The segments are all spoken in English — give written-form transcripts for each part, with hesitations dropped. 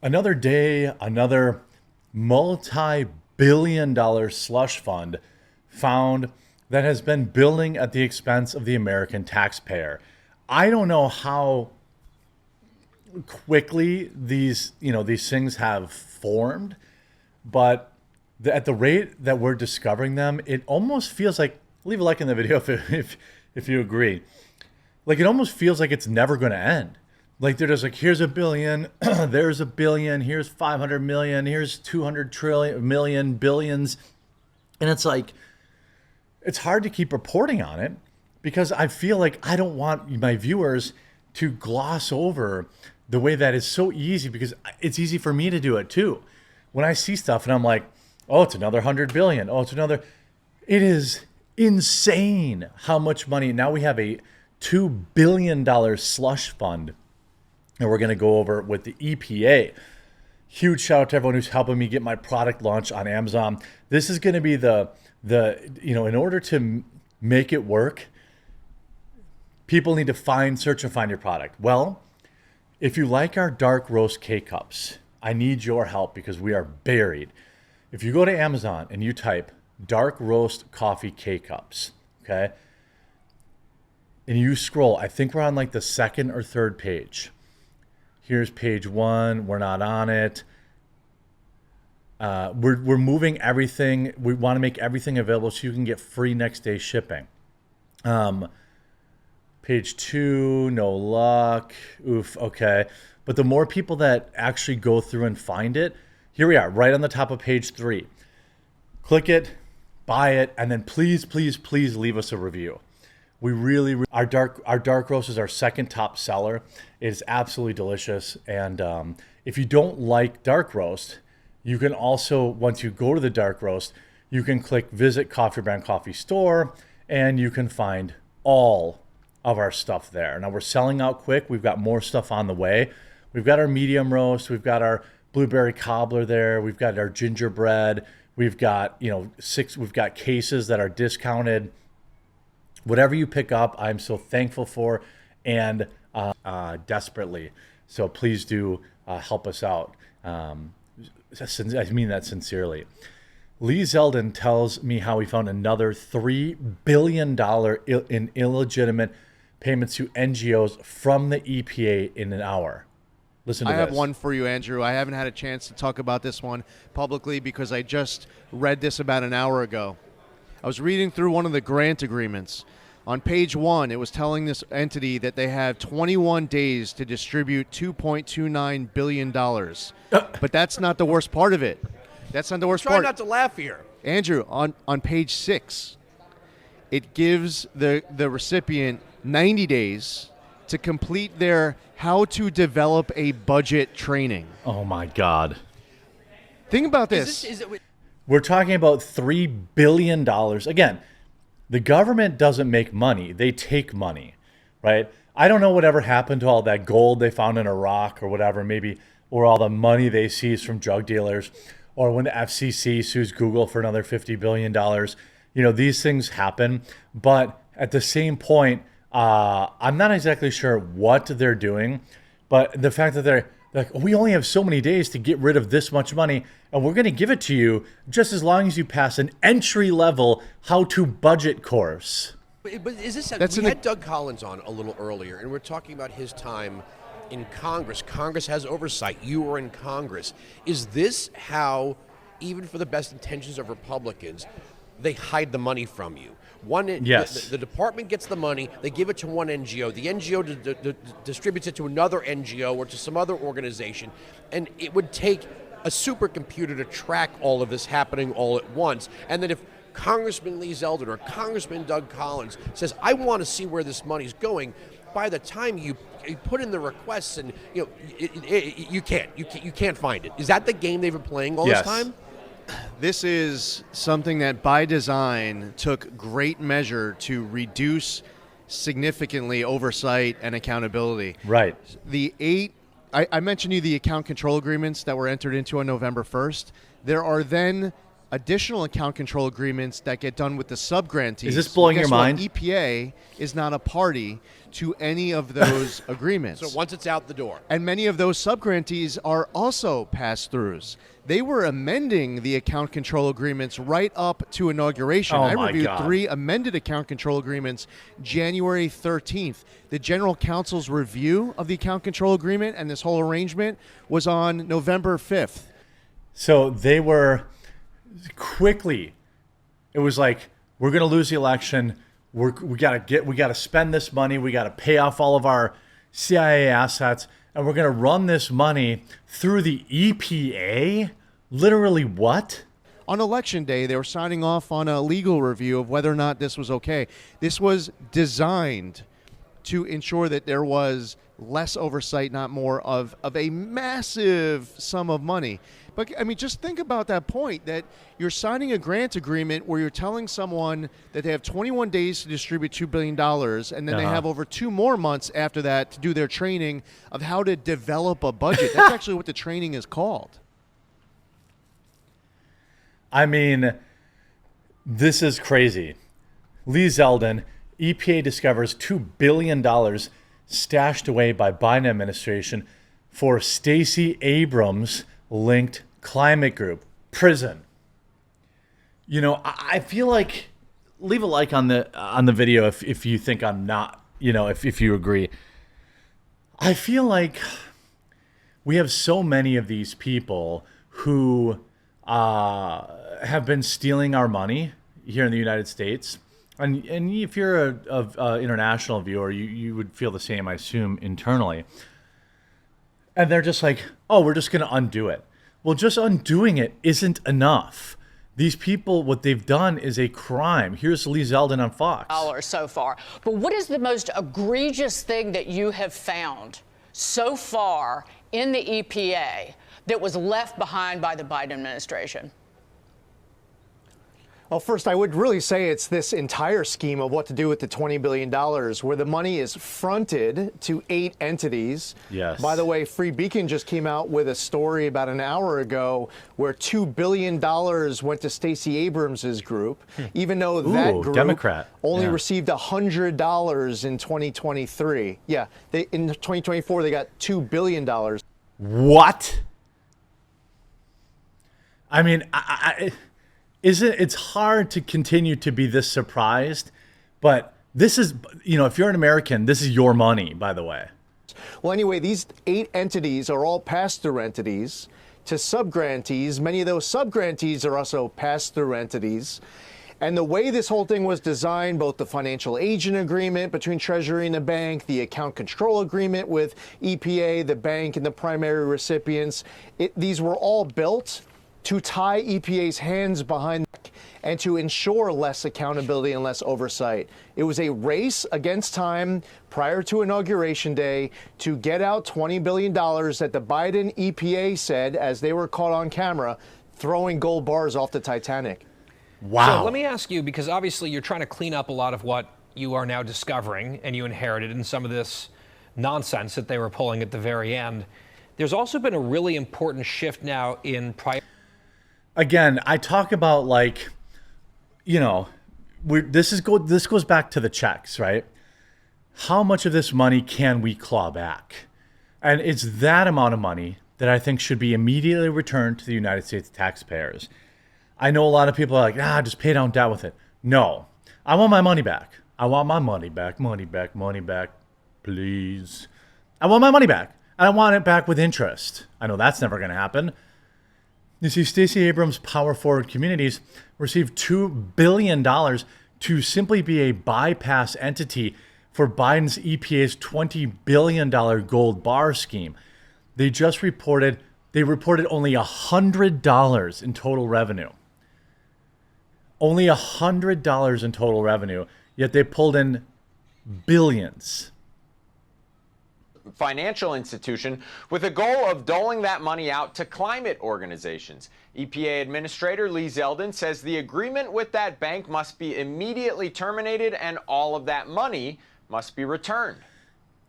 Another day, another multi-billion-dollar slush fund found that has been building at the expense of the American taxpayer. I don't know how quickly these things have formed, but at the rate that we're discovering them, it almost feels like, leave a like in the video if you agree. Like, it almost feels like it's never going to end. Like, they're just like, here's a billion, there's a billion, here's 500 million, here's 200 trillion million billions. And it's like, it's hard to keep reporting on it because I feel like I don't want my viewers to gloss over the way that is so easy, because it's easy for me to do it too. When I see stuff and I'm like, oh, it's another 100 billion. Oh, it's another. It is insane how much money. Now we have a $2 billion slush fund and we're going to go over with the EPA. Huge shout out to everyone who's helping me get my product launch on Amazon. This is going to be in order to make it work, people need to search and find your product. Well, if you like our dark roast K-Cups, I need your help because we are buried. If you go to Amazon and you type dark roast coffee K-Cups, okay, and you scroll, I think we're on like the second or third page. Here's page 1. We're not on it. We're moving everything. We want to make everything available so you can get free next day shipping. Page 2, no luck. Oof, okay. But the more people that actually go through and find it, here we are, right on the top of page 3. Click it, buy it, and then please, please, please leave us a review. We really, our dark roast is our second top seller. It is absolutely delicious. And if you don't like dark roast, you can also, once you go to the dark roast, you can click visit Coffee Brand Coffee Store, and you can find all of our stuff there. Now we're selling out quick. We've got more stuff on the way. We've got our medium roast. We've got our blueberry cobbler there. We've got our gingerbread. We've got, we've got cases that are discounted. Whatever you pick up, I'm so thankful for and desperately. So please do help us out. I mean that sincerely. Lee Zeldin tells me how he found another $3 billion in illegitimate payments to NGOs from the EPA in an hour. Listen to this. I have one for you, Andrew. I haven't had a chance to talk about this one publicly because I just read this about an hour ago. I was reading through one of the grant agreements. On page 1, it was telling this entity that they have 21 days to distribute $2.29 billion. But that's not the worst part of it. That's not the worst part. Try not to laugh here. Andrew, on page 6, it gives the recipient 90 days to complete their how to develop a budget training. Oh, my God. Think about this. We're talking about $3 billion. Again, the government doesn't make money. They take money, right? I don't know whatever happened to all that gold they found in Iraq or whatever, maybe, or all the money they seized from drug dealers, or when the FCC sues Google for another $50 billion. These things happen. But at the same point, I'm not exactly sure what they're doing, but the fact that they're like, we only have so many days to get rid of this much money, and we're going to give it to you just as long as you pass an entry-level how-to budget course. But is this? We had Doug Collins on a little earlier, and we're talking about his time in Congress. Congress has oversight. You were in Congress. Is this how, even for the best intentions of Republicans, they hide the money from you? Yes. The department gets the money, they give it to one NGO, the NGO distributes it to another NGO or to some other organization, and it would take a supercomputer to track all of this happening all at once. And then if Congressman Lee Zeldin or Congressman Doug Collins says, I want to see where this money's going, by the time you put in the requests and you can't find it. Is that the game they've been playing all this time? This is something that by design took great measure to reduce significantly oversight and accountability. Right. I mentioned you the account control agreements that were entered into on November 1st. There are then additional account control agreements that get done with the sub-grantees. Is this blowing your Guess what? mind? EPA is not a party to any of those agreements. So once it's out the door. And many of those sub-grantees are also pass-throughs. They were amending the account control agreements right up to inauguration. Oh I my reviewed God. 3 amended account control agreements January 13th. The General Counsel's review of the account control agreement and this whole arrangement was on November 5th. So they were quickly, it was like, we're going to lose the election. We got to spend this money. We got to pay off all of our CIA assets. And we're going to run this money through the EPA? Literally what? On Election Day, they were signing off on a legal review of whether or not this was okay. This was designed to ensure that there was less oversight, not more, of a massive sum of money. But, I mean, just think about that point, that you're signing a grant agreement where you're telling someone that they have 21 days to distribute $2 billion, and then they have over 2 more months after that to do their training of how to develop a budget. That's actually what the training is called. I mean, this is crazy. Lee Zeldin, EPA discovers $2 billion stashed away by Biden administration for Stacey Abrams linked climate group. Prison. You know, I feel like, leave a like on the video if you think I'm not, you know, if you agree. I feel like we have so many of these people who have been stealing our money here in the United States. And if you're a international viewer, you would feel the same, I assume, internally. And they're just like, oh, we're just going to undo it. Well, just undoing it isn't enough. These people, what they've done is a crime. Here's Lee Zeldin on Fox. So far. But what is the most egregious thing that you have found so far in the EPA that was left behind by the Biden administration? Well, first, I would really say it's this entire scheme of what to do with the $20 billion, where the money is fronted to 8 entities. Yes. By the way, Free Beacon just came out with a story about an hour ago where $2 billion went to Stacey Abrams' group, even though that group Democrat. only received $100 in 2023. Yeah, in 2024, they got $2 billion. What? I mean, it's hard to continue to be this surprised, but this is, you know, if you're an American, this is your money, by the way. Well, anyway, these 8 entities are all pass-through entities to sub-grantees. Many of those sub-grantees are also pass-through entities. And the way this whole thing was designed, both the financial agent agreement between Treasury and the bank, the account control agreement with EPA, the bank, and the primary recipients, these were all built to tie EPA's hands behind and to ensure less accountability and less oversight. It was a race against time prior to Inauguration Day to get out $20 billion that the Biden EPA said, as they were caught on camera, throwing gold bars off the Titanic. Wow. So let me ask you, because obviously you're trying to clean up a lot of what you are now discovering and you inherited in some of this nonsense that they were pulling at the very end. There's also been a really important shift now in Again, I talk about, like, you know, this goes back to the checks, right? How much of this money can we claw back? And it's that amount of money that I think should be immediately returned to the United States taxpayers. I know a lot of people are like, just pay down debt with it. No, I want my money back. I want my money back, money back, please. I want my money back. And I want it back with interest. I know that's never going to happen. You see, Stacey Abrams' Power Forward Communities received $2 billion to simply be a bypass entity for Biden's EPA's $20 billion gold bar scheme. They reported only $100 in total revenue. Only $100 in total revenue, yet they pulled in billions. Financial institution with a goal of doling that money out to climate organizations. EPA Administrator Lee Zeldin says the agreement with that bank must be immediately terminated and all of that money must be returned.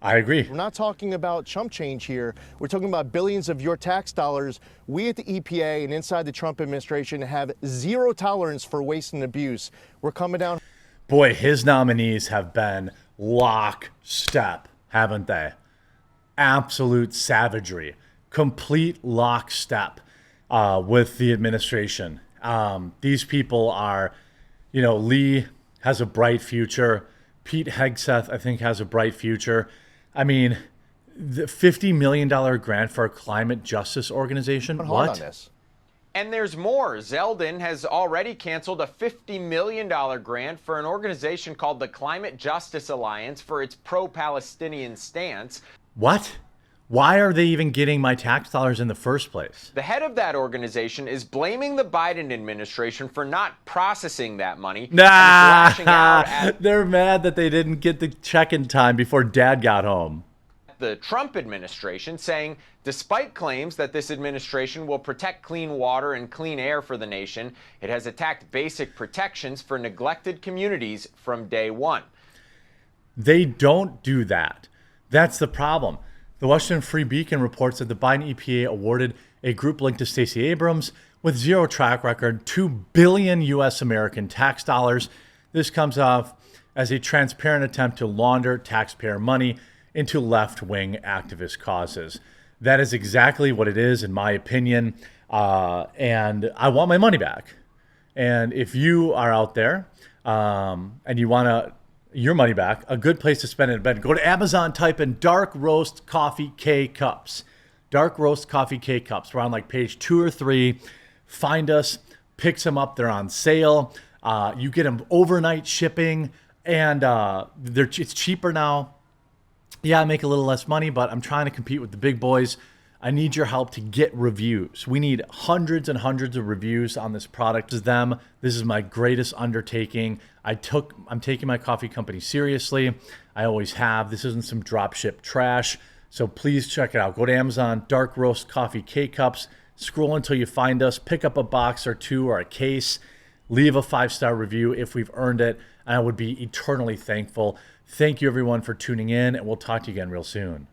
I agree. We're not talking about chump change here. We're talking about billions of your tax dollars. We at the EPA and inside the Trump administration have zero tolerance for waste and abuse. We're coming down. Boy, his nominees have been lockstep, haven't they? Absolute savagery, complete lockstep with the administration. These people are, Lee has a bright future. Pete Hegseth, I think, has a bright future. I mean, the $50 million grant for a climate justice organization. Hold on What? this. And there's more. Zeldin has already canceled a $50 million grant for an organization called the Climate Justice Alliance for its pro-Palestinian stance. What? Why are they even getting my tax dollars in the first place? The head of that organization is blaming the Biden administration for not processing that money. and is Nah, lashing out at they're mad that they didn't get the check in time before Dad got home. the Trump administration, saying despite claims that this administration will protect clean water and clean air for the nation, it has attacked basic protections for neglected communities from day one. They don't do that. That's the problem. The Washington Free Beacon reports that the Biden EPA awarded a group linked to Stacey Abrams with zero track record, $2 billion U.S. American tax dollars. This comes off as a transparent attempt to launder taxpayer money into left-wing activist causes. That is exactly what it is, in my opinion, and I want my money back. And if you are out there and you want your money back, a good place to spend it in bed, go to Amazon, type in dark roast coffee K-Cups. Dark roast coffee K-Cups. We're on like page 2 or 3. Find us, pick some up. They're on sale. You get them overnight shipping, and it's cheaper now. Yeah, I make a little less money, but I'm trying to compete with the big boys. I need your help to get reviews. We need hundreds and hundreds of reviews on this product. This is my greatest undertaking. I'm taking my coffee company seriously. I always have. This isn't some drop ship trash. So please check it out. Go to Amazon, Dark Roast Coffee K-Cups. Scroll until you find us. Pick up a box or two or a case. Leave a 5-star review if we've earned it. And I would be eternally thankful. Thank you, everyone, for tuning in, and we'll talk to you again real soon.